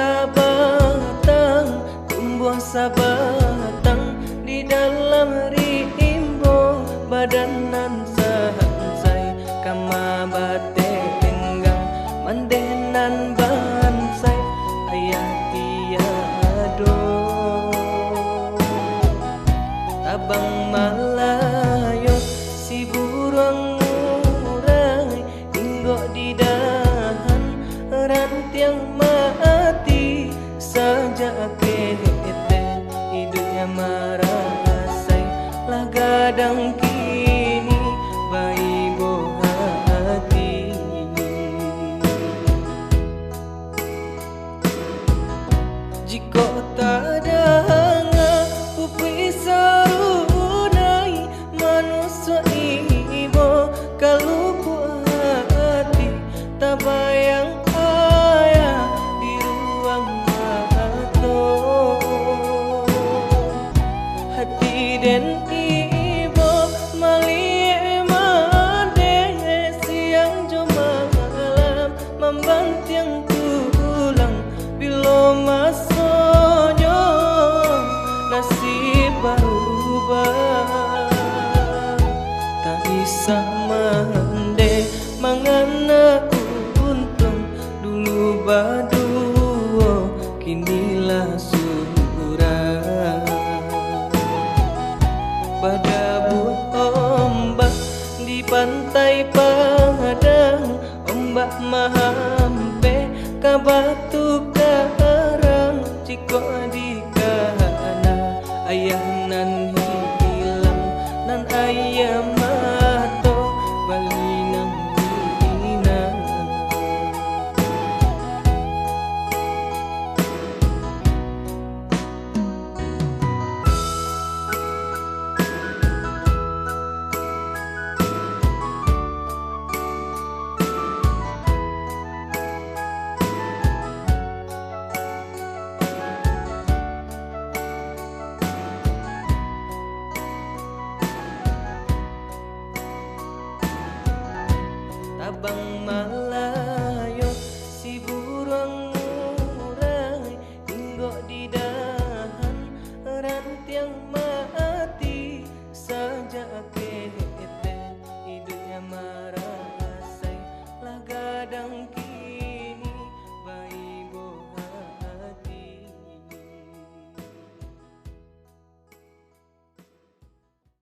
sabatang, tumbuh sabatang di dalam rimbo badanan sansai kama bate enggang mandenan bansai ayah tiado tabang malayo si burung murai inggo di dahan rantiang mati saja kete hidupnya marasai lah gadang kini bayi hati jika tak ada upi sarunai manusia ibo kalau hati tak bayang ayah di ruang mato hati dan ibo malie mande siang jo malam membantiang tulang bilo masonyo nasib berubah tak bisa mande mangana untung dulu baduo kinilah surah badabut ombak di pantai Padang ombak mahampe ka batu karang ciko di kana ayah nan hilang nan ayah mato bali nang ina Tabang malayo si burung murai inggo di dahan rantiang mati saja